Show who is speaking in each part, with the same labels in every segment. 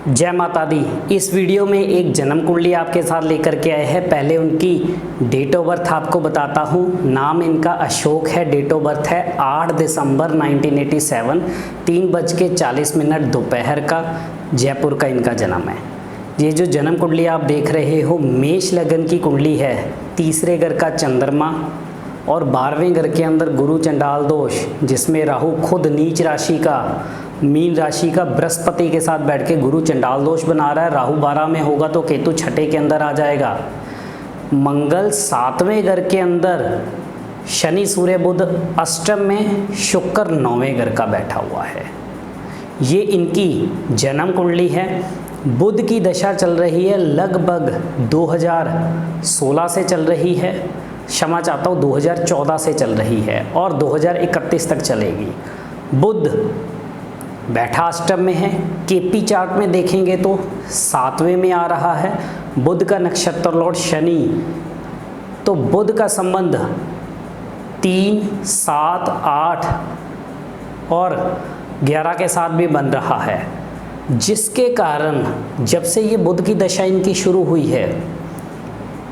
Speaker 1: जय माता दी। इस वीडियो में एक जन्म कुंडली आपके साथ लेकर के आए हैं। पहले उनकी डेट ऑफ बर्थ आपको बताता हूँ। नाम इनका अशोक है। डेट ऑफ बर्थ है 8 दिसंबर 1987, 3:40 दोपहर का। जयपुर का इनका जन्म है। ये जो जन्म कुंडली आप देख रहे हो मेष लगन की कुंडली है। तीसरे घर का चंद्रमा और 12वें घर के अंदर गुरु चंडाल दोष, जिसमें राहु खुद नीच राशि का, मीन राशि का बृहस्पति के साथ बैठ के गुरु चंडाल दोष बना रहा है। राहु 12 में होगा तो केतु छठे के अंदर आ जाएगा। मंगल 7वें घर के अंदर, शनि सूर्य बुध अष्टम में, शुक्र 9वें घर का बैठा हुआ है। ये इनकी जन्म कुंडली है। बुध की दशा चल रही है लगभग 2016 से चल रही है, क्षमा चाहता हूँ 2014 से चल रही है और 2031 तक चलेगी। बुध बैठा अष्टम में है। केपी चार्ट में देखेंगे तो 7वें में आ रहा है। बुध का नक्षत्र लॉर्ड शनि, तो बुध का संबंध 3, 7, 8 और 11 के साथ भी बन रहा है, जिसके कारण जब से ये बुध की दशा इनकी शुरू हुई है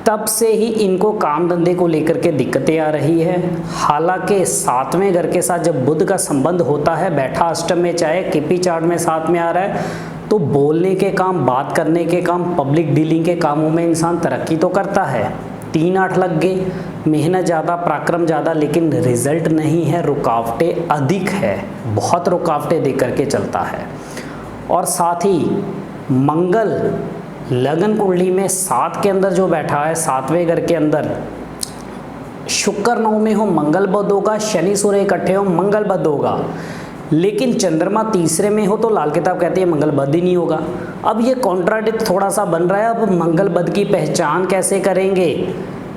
Speaker 1: तब से ही इनको काम धंधे को लेकर के दिक्कतें आ रही है। हालांकि 7वें घर के साथ जब बुध का संबंध होता है, बैठा अष्टम में, चाहे केपी चार्ट में 7 में आ रहा है, तो बोलने के काम, बात करने के काम, पब्लिक डीलिंग के कामों में इंसान तरक्की तो करता है। 3-8 लग गए, मेहनत ज़्यादा, पराक्रम ज़्यादा, लेकिन रिजल्ट नहीं है, रुकावटें अधिक है, बहुत रुकावटें दे करके चलता है। और साथ ही मंगल लगन कुंडली में 7 के अंदर जो बैठा है, 7वें घर के अंदर, शुक्र 9 में हो मंगल बुध होगा, शनि सूर्य इकट्ठे हो मंगल बुध होगा, लेकिन चंद्रमा तीसरे में हो तो लाल किताब कहती है मंगल बुध ही नहीं होगा। अब ये कॉन्ट्राडिक्ट थोड़ा सा बन रहा है। अब मंगल बुध की पहचान कैसे करेंगे?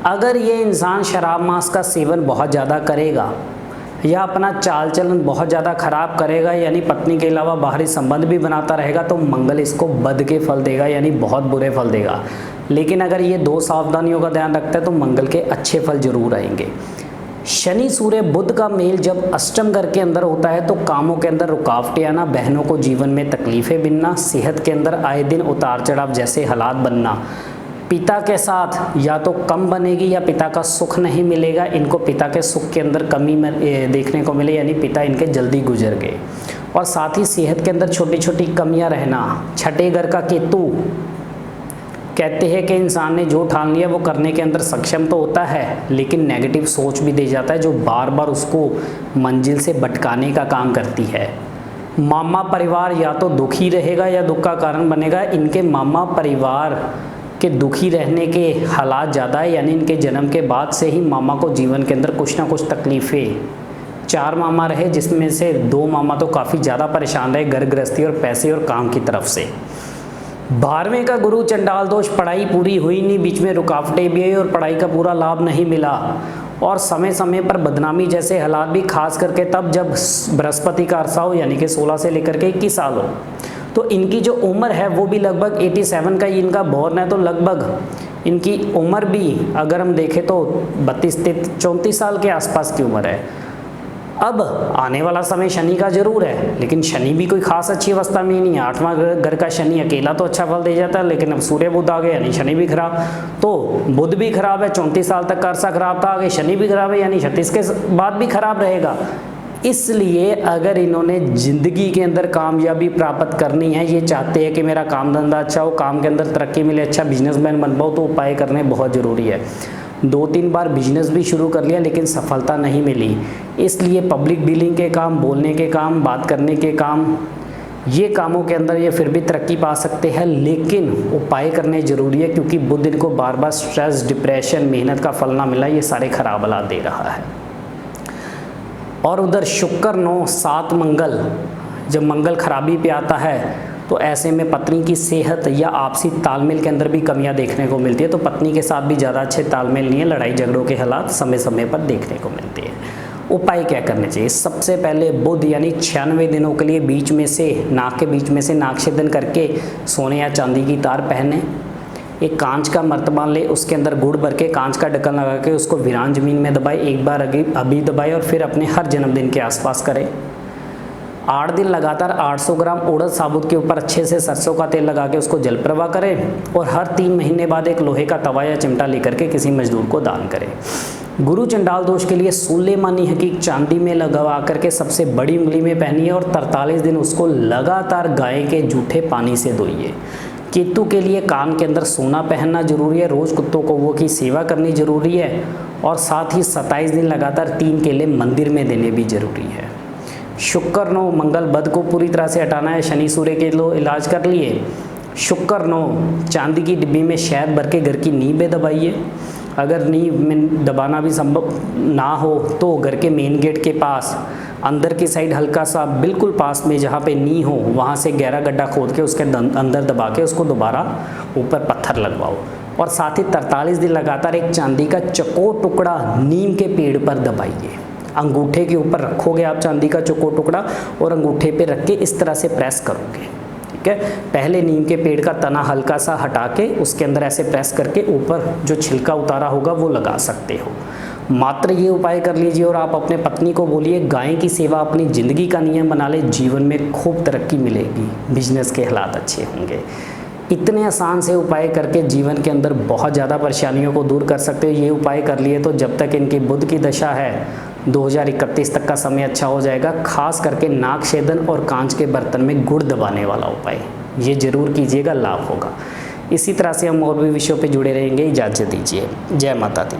Speaker 1: अगर ये इंसान शराब मांस का सेवन बहुत ज़्यादा करेगा या अपना चाल चलन बहुत ज़्यादा खराब करेगा, यानी पत्नी के अलावा बाहरी संबंध भी बनाता रहेगा, तो मंगल इसको बद के फल देगा, यानी बहुत बुरे फल देगा। लेकिन अगर ये 2 सावधानियों का ध्यान रखता है तो मंगल के अच्छे फल जरूर आएंगे। शनि सूर्य बुध का मेल जब अष्टम घर के अंदर होता है तो कामों के अंदर रुकावटें आना, बहनों को जीवन में तकलीफें मिलना, सेहत के अंदर आए दिन उतार चढ़ाव जैसे हालात बनना, पिता के साथ या तो कम बनेगी या पिता का सुख नहीं मिलेगा, इनको पिता के सुख के अंदर कमी देखने को मिले, यानी पिता इनके जल्दी गुजर गए। और साथ ही सेहत के अंदर छोटी छोटी कमियां रहना। छठे घर का केतु कहते हैं कि इंसान ने जो ठान लिया वो करने के अंदर सक्षम तो होता है, लेकिन नेगेटिव सोच भी दे जाता है जो बार बार उसको मंजिल से भटकाने का काम करती है। मामा परिवार या तो दुखी रहेगा या दुख का कारण बनेगा। इनके मामा परिवार के दुखी रहने के हालात ज़्यादा है, यानी इनके जन्म के बाद से ही मामा को जीवन के अंदर कुछ ना कुछ तकलीफ़ें। 4 मामा रहे, जिसमें से 2 मामा तो काफ़ी ज़्यादा परेशान रहे घर गृहस्थी और पैसे और काम की तरफ से। 12वें का गुरु चंडाल दोष, पढ़ाई पूरी हुई नहीं, बीच में रुकावटें भी आई और पढ़ाई का पूरा लाभ नहीं मिला, और समय समय पर बदनामी जैसे हालात भी, खास करके तब जब बृहस्पति का अरसा हो, यानी कि 16 से लेकर के 21 साल हो। तो इनकी जो उम्र है वो भी लगभग 87 का इनका बॉर्न है, तो लगभग इनकी उम्र भी अगर हम देखें तो 32-34 साल के आसपास की उम्र है। अब आने वाला समय शनि का जरूर है, लेकिन शनि भी कोई खास अच्छी अवस्था में ही नहीं है। 8वां घर का शनि अकेला तो अच्छा फल दे जाता है, लेकिन अब सूर्य बुध आ गए यानी शनि भी खराब, तो बुध भी खराब है, 34 साल तक का अरसा खराब था, आगे शनि भी खराब है, यानी 36 के बाद भी खराब रहेगा। इसलिए अगर इन्होंने ज़िंदगी के अंदर कामयाबी प्राप्त करनी है, ये चाहते हैं कि मेरा काम धंधा अच्छा हो, काम के अंदर तरक्की मिले, अच्छा बिजनेसमैन बन पाओ, तो उपाय करने बहुत ज़रूरी है। 2-3 बार बिजनेस भी शुरू कर लिया लेकिन सफलता नहीं मिली, इसलिए पब्लिक डीलिंग के काम, बोलने के काम, बात करने के काम, ये कामों के अंदर ये फिर भी तरक्की पा सकते हैं, लेकिन उपाय करने ज़रूरी है, क्योंकि बुध इनको बार बार स्ट्रेस, डिप्रेशन, मेहनत का फल ना मिला, ये सारे खराब हालात दे रहा है। और उधर शुक्र 9, 7 मंगल, जब मंगल खराबी पे आता है तो ऐसे में पत्नी की सेहत या आपसी तालमेल के अंदर भी कमियां देखने को मिलती है, तो पत्नी के साथ भी ज़्यादा अच्छे तालमेल नहीं है, लड़ाई झगड़ों के हालात समय समय पर देखने को मिलते हैं। उपाय क्या करने चाहिए? सबसे पहले बुध यानी 96 दिनों के लिए बीच में से, नाक के बीच में से नाक छेदन करके सोने या चांदी की तार पहने, एक कांच का मर्तबा ले, उसके अंदर गुड़ भर के कांच का ढक्कन लगा के उसको वीरान जमीन में दबाए, एक बार अभी दबाए और फिर अपने हर जन्मदिन के आसपास करें। 8 दिन लगातार 800 ग्राम उड़द साबुत के ऊपर अच्छे से सरसों का तेल लगा के उसको जल प्रवाह करें और हर 3 महीने बाद एक लोहे का तवा या चिमटा लेकर के किसी मजदूर को दान करें। गुरु चंडाल दोष के लिए सुलेमानी हकीक चांदी में लगवा करके सबसे बड़ी उंगली में पहनिए और 43 दिन उसको लगातार गाय के जूठे पानी से धोइए। केतु के लिए कान के अंदर सोना पहनना जरूरी है, रोज़ कुत्तों को वो की सेवा करनी जरूरी है और साथ ही 27 दिन लगातार 3 केले मंदिर में देने भी जरूरी है। शुक्र नो मंगल बद को पूरी तरह से हटाना है, शनि सूर्य के लो इलाज कर लिए। शुक्र नो चांदी की डिब्बी में शहद भर के घर की नींव में दबाइए। अगर नींव में दबाना भी संभव ना हो तो घर के मेन गेट के पास अंदर की साइड हल्का सा बिल्कुल पास में जहाँ पे नींव हो वहाँ से गहरा गड्ढा खोद के उसके अंदर दबा के उसको दोबारा ऊपर पत्थर लगवाओ और साथ ही 43 दिन लगातार एक चांदी का चौकोर टुकड़ा नीम के पेड़ पर दबाइए। अंगूठे के ऊपर रखोगे आप चांदी का चौकोर टुकड़ा और अंगूठे पे रख के इस तरह से प्रेस करोगे, ठीक है। पहले नीम के पेड़ का तना हल्का सा हटा के उसके अंदर ऐसे प्रेस करके ऊपर जो छिलका उतारा होगा वो लगा सकते हो। मात्र ये उपाय कर लीजिए और आप अपने पत्नी को बोलिए गाय की सेवा अपनी ज़िंदगी का नियम बना ले, जीवन में खूब तरक्की मिलेगी, बिजनेस के हालात अच्छे होंगे। इतने आसान से उपाय करके जीवन के अंदर बहुत ज़्यादा परेशानियों को दूर कर सकते हो। ये उपाय कर लिए तो जब तक इनकी बुध की दशा है 2031 तक का समय अच्छा हो जाएगा। खास करके नाक छेदन और कांच के बर्तन में गुड़ दबाने वाला उपाय ये जरूर कीजिएगा, लाभ होगा। इसी तरह से हम और भी विषयों पे जुड़े रहेंगे। इजाज़त दीजिए। जय माता दी।